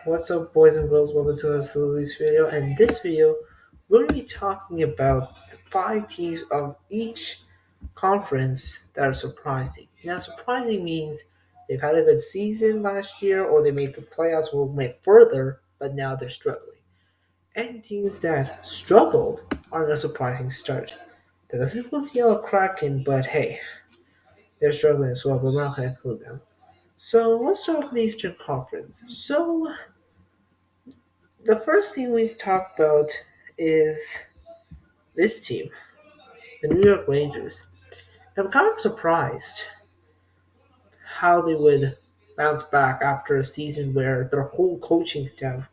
What's up, boys and girls? Welcome to this video. And this video, we're going to be talking about the five teams of each conference that are surprising. Now, surprising means they've had a good season last year, or they made the playoffs or went further, but now they're struggling. And teams that struggled are a surprising start. That doesn't put Seattle Kraken, but hey, they're struggling as well, but we're not going to include them. So let's start with the Eastern Conference. So the first thing we talk about is this team, the New York Rangers. I'm kind of surprised how they would bounce back after a season where their whole coaching staff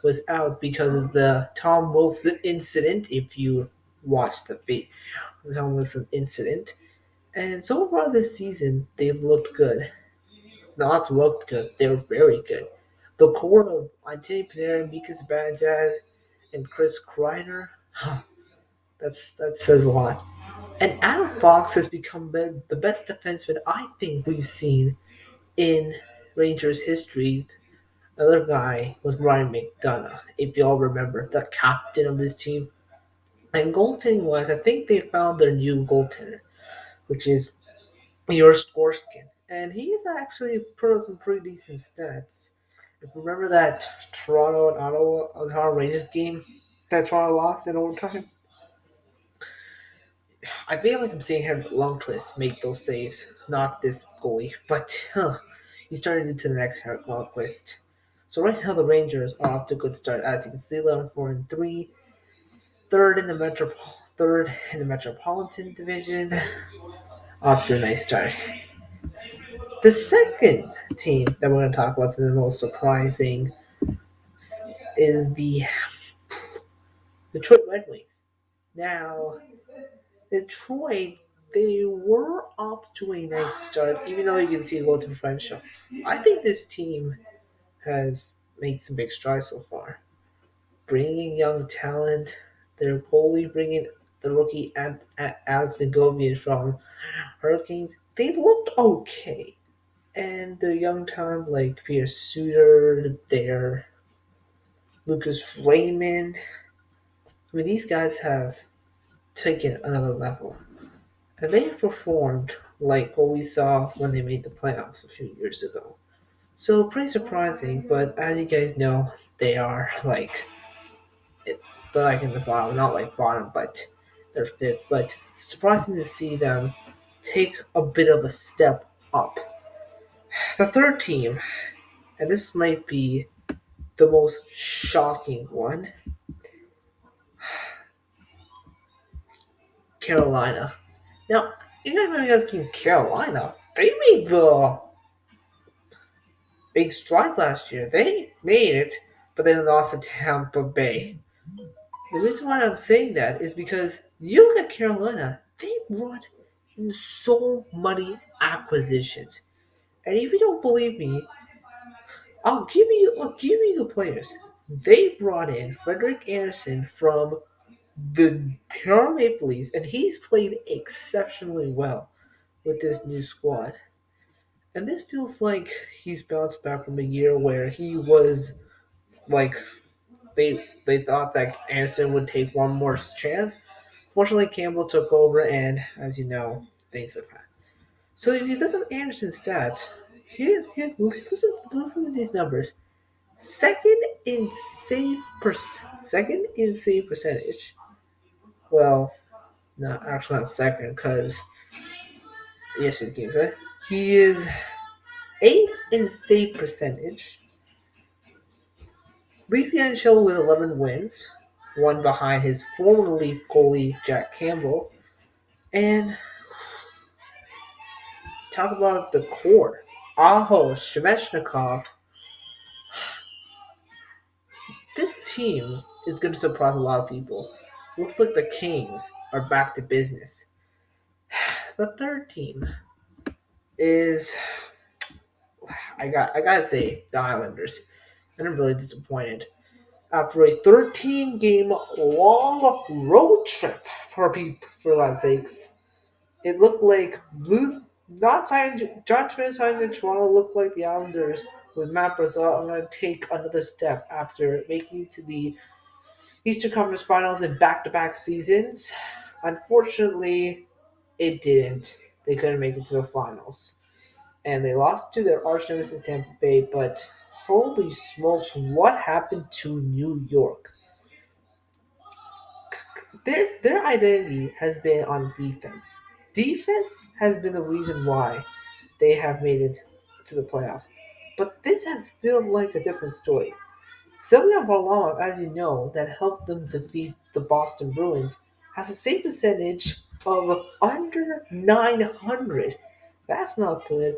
was out because of the Tom Wilson incident. If you watch the Tom Wilson incident, and so far this season they've looked good. Not looked good; they were very good. The core of Antony Pinera, Mika Zibanejad, and Chris Kreider. That says a lot. And Adam Fox has become the best defenseman I think we've seen in Rangers history. Another guy was Ryan McDonough, if y'all remember, the captain of this team. And goaltending wise, I think they found their new goaltender, which is your Skorskin. And he's actually put up some pretty decent stats. If you remember that Toronto and Ottawa Rangers game that Toronto lost in overtime, I feel like I'm seeing him long twist make those saves, not this goalie. But he's turning into the next Herrick Lundqvist. So right now the Rangers are off to a good start. As you can see, 11-4-3, third in the Metropolitan Division. Off to a nice start. The second team that we're going to talk about is the most surprising is the Detroit Red Wings. Now, Detroit, they were off to a nice start, even though you can see a goal differential. I think this team has made some big strides so far. Bringing young talent, their goalie bringing the rookie Alex Negovian from Hurricanes, they looked okay. And their young talent like Peter Suter, their Lucas Raymond, I mean, these guys have taken another level. And they performed like what we saw when they made the playoffs a few years ago. So pretty surprising, but as you guys know, they are they're like in the bottom, not like bottom, but they're fifth. But surprising to see them take a bit of a step up. The third team, and this might be the most shocking one, Carolina. Now, you guys know you guys Team Carolina. They made the big stride last year. They made it, but then lost to Tampa Bay. The reason why I'm saying that is because you look at Carolina, they brought in so many acquisitions. And if you don't believe me, I'll give you the players. They brought in Frederick Anderson from the Toronto Maple Leafs, and he's played exceptionally well with this new squad. And this feels like he's bounced back from a year where he was like they thought that Anderson would take one more chance. Fortunately, Campbell took over, and as you know, things have happened. So if you look at Anderson's stats, listen to these numbers. Second in second in save percentage. Well, not actually not second because yes, his games. Right? He is eighth in save percentage. Leads the NHL with 11 wins, one behind his former Leaf goalie Jack Campbell. And talk about the core. Aho Shemeshnikov. This team is going to surprise a lot of people. Looks like the Kings are back to business. The third team is I gotta say the Islanders. And I'm really disappointed. After a 13-game long road trip for God's sakes, it looked like Blue not signed John Smith signed in Toronto looked like the Islanders with Matt Barzal, I'm going to take another step after making it to the Eastern Conference Finals in back-to-back seasons. Unfortunately, it didn't. They couldn't make it to the finals, and they lost to their arch nemesis Tampa Bay. But holy smokes, what happened to New York? Their identity has been on defense. Defense has been the reason why they have made it to the playoffs. But this has felt like a different story. Sylvia Varlamov, as you know, that helped them defeat the Boston Bruins, has a save percentage of under 900. That's not good.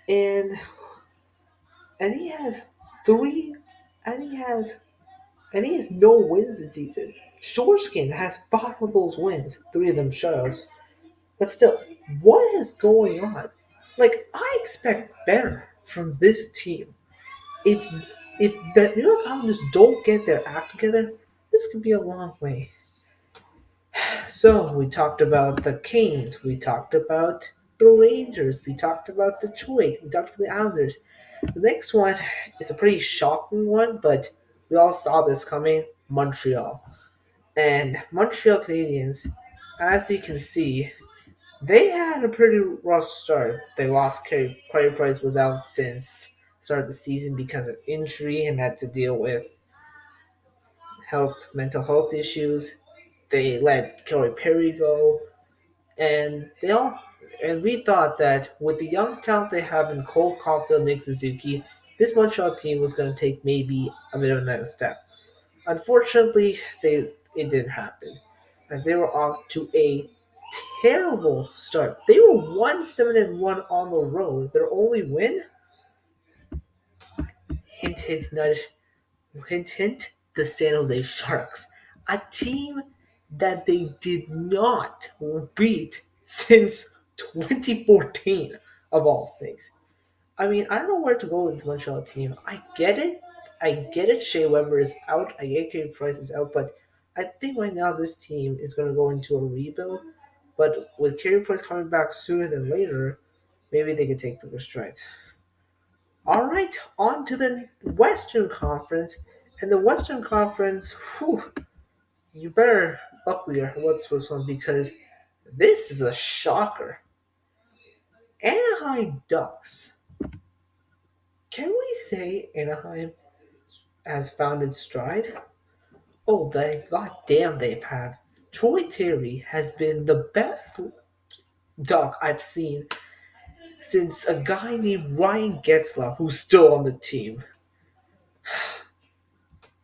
And and he has three, and he has no wins this season. Shoreskin has five of those wins, three of them shutouts. But still, what is going on? Like I expect better from this team. If if the New York Islanders don't get their act together, this could be a long way. So we talked about the Canes, we talked about the Rangers, we talked about Detroit, we talked about the Islanders. The next one is a pretty shocking one, but we all saw this coming. Montreal. And Montreal Canadiens, as you can see, they had a pretty rough start. They lost Carey Price was out since start of the season because of injury and had to deal with mental health issues. They let Kelly Perry go, and we thought that with the young talent they have in Cole Caulfield, Nick Suzuki, this Montreal team was going to take maybe a bit of a next step. Unfortunately, it didn't happen, and they were off to a terrible start. They were 1-7-1 on the road. Their only win, hint hint nudge, hint hint, the San Jose Sharks, a team that they did not beat since 2014 of all things. I mean, I don't know where to go with the Montreal team. I get it. I get it. Shea Weber is out. I get Carey Price is out. But I think right now this team is going to go into a rebuild. But with Carey Price coming back sooner than later, maybe they can take bigger strides. All right, on to the Western Conference. And the Western Conference, whew, you better buckle your what's this one because this is a shocker. Anaheim Ducks. Can we say Anaheim has found its stride? Oh, they goddamn they have. Troy Terry has been the best duck I've seen since a guy named Ryan Getzlaw, who's still on the team.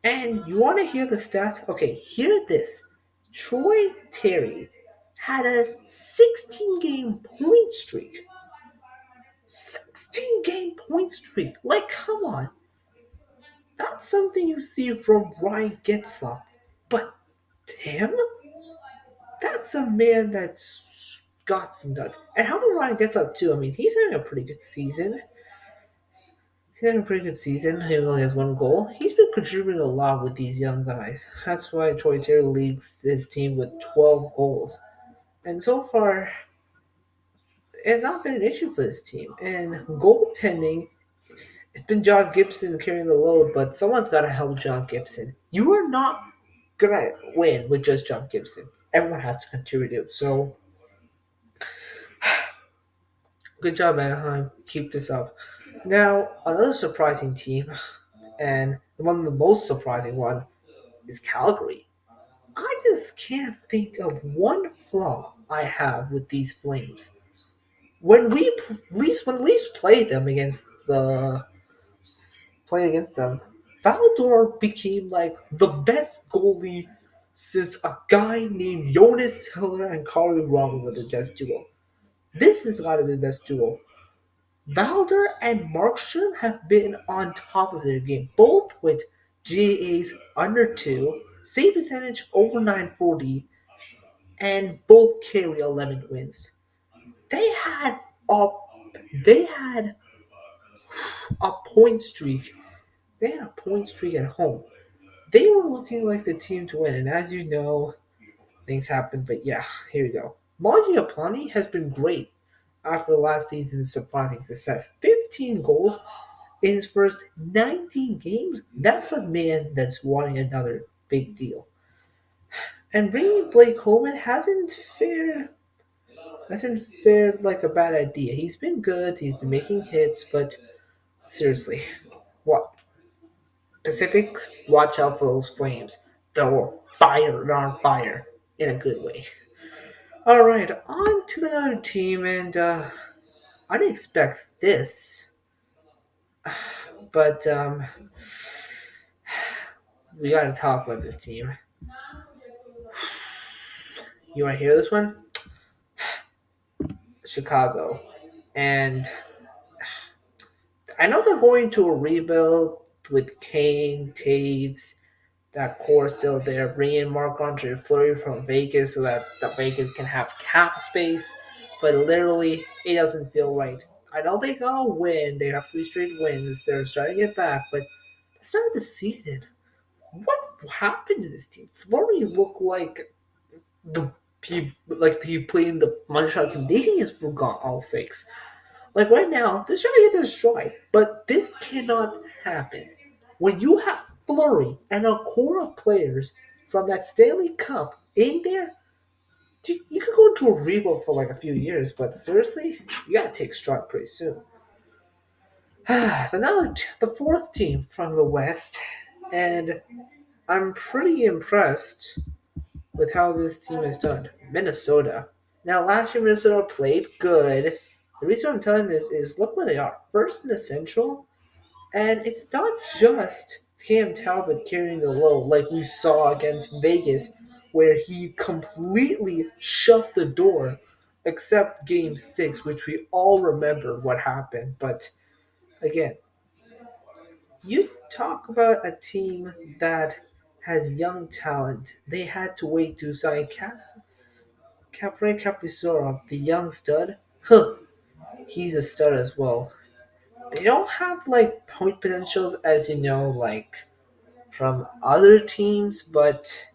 And you want to hear the stats? Okay, hear this. Troy Terry had a 16-game point streak. 16-game point streak. Like, come on. That's something you see from Ryan Getzlaw. But him? That's a man that's got some guts. And how about Ryan Getzlaw, too? I mean, he's having a pretty good season. He's having a pretty good season. He only has one goal. He's been contributing a lot with these young guys. That's why Troy Terry leads his team with 12 goals. And so far, it's not been an issue for this team. And goaltending, it's been John Gibson carrying the load, but someone's got to help John Gibson. You are not going to win with just John Gibson. Everyone has to contribute. So, good job, Anaheim. Keep this up. Now, another surprising team, and one of the most surprising one, is Calgary. I just can't think of one flaw I have with these Flames. When Leafs played them against them, Valdor became like the best goalie since a guy named Jonas Hiller and Carly Robin were the best duo. This has got to be the best duo. Valder and Markstrom have been on top of their game, both with GAs under 2, save percentage over 940, and both carry 11 wins. They had a they had a point streak. They had a point streak at home. They were looking like the team to win, and as you know, things happen. But yeah, here we go. Mangiapane has been great after last season's surprising success. 15 goals in his first 19 games. That's a man that's wanting another big deal. And bringing Blake Coleman hasn't fared like a bad idea. He's been good. He's been making hits, but seriously, what Pacifics? Watch out for those flames. They'll fire, they're on fire in a good way. All right, on to the other team, and I didn't expect this, but we got to talk about this team. You want to hear this one? Chicago, and I know they're going to a rebuild with Kane, Taves, that core still there. Bring in Marc-Andre Fleury from Vegas so that the Vegas can have cap space, but literally it doesn't feel right. I know they gotta win. They have 3 straight wins. They're starting it back, but the start of the season, what happened to this team? Fleury looked the he played in the Montreal Canadiens for God all sakes. Like right now, they're trying to get their stride, but this cannot happen. When you have Flurry and a core of players from that Stanley Cup in there, you could go into a rebuild for like a few years, but seriously, you gotta take stride pretty soon. The fourth team from the West, and I'm pretty impressed with how this team has done. Minnesota. Now, last year Minnesota played good. The reason I'm telling this is look where they are. First in the Central, and it's not just Cam Talbot carrying the load like we saw against Vegas, where he completely shut the door, except Game 6, which we all remember what happened. But again, you talk about a team that has young talent. They had to wait to sign Capre Caprisora, the young stud. Huh, he's a stud as well. They don't have like point potentials as you know, like from other teams, but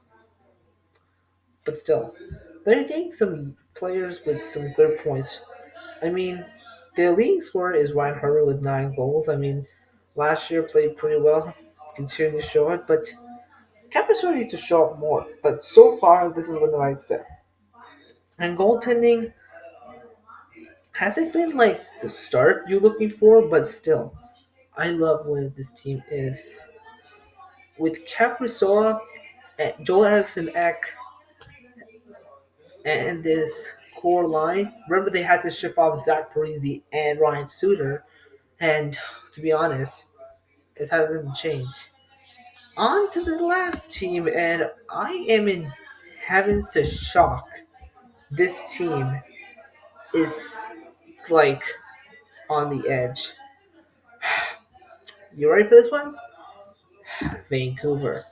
still, they're getting some players with some good points. I mean, the leading scorer is Ryan Hurley with 9 goals. I mean, last year played pretty well. It's continuing to show it, but Caprisora needs to show up more. But so far, this is the right step. And goaltending hasn't been like the start you're looking for, but still, I love where this team is with Caprisora, Joel Eriksson Ek, and this core line. Remember, they had to ship off Zach Parise and Ryan Suter, and to be honest, it hasn't changed. On to the last team, and I am in heavens to shock. This team is like on the edge. You ready for this one? Vancouver.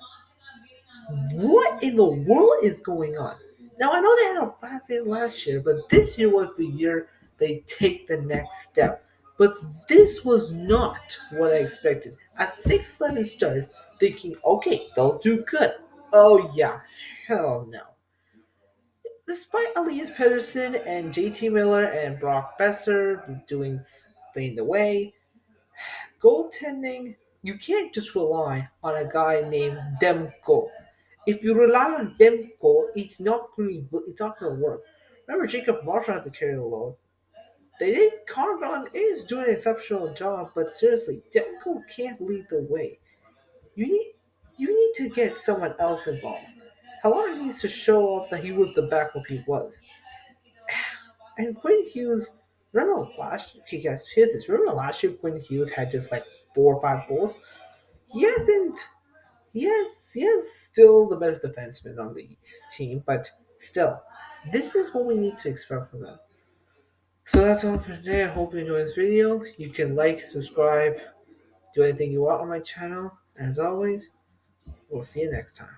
What in the world is going on? Now I know they had a fast season last year, but this year was the year they take the next step. But this was not what I expected. A 6-11 start, thinking, okay, they'll do good. Oh yeah, hell no. Despite Elias Pettersson and JT Miller and Brock Besser doing staying the way, goaltending, you can't just rely on a guy named Demko. If you rely on Demko, it's not going to work. Remember, Jacob Marshall had to carry the load. They did. Cargon is doing an exceptional job, but seriously, Demko can't lead the way. You need you need to get someone else involved. Halana needs to show up that he was the backup he was. And Quinn Hughes, remember last year? Okay, guys, hear this. Remember last year Quinn Hughes had just like 4 or 5 goals. He hasn't. He is still the best defenseman on the team, but still, this is what we need to expect from them. So that's all for today. I hope you enjoyed this video. You can like, subscribe, do anything you want on my channel. As always, we'll see you next time.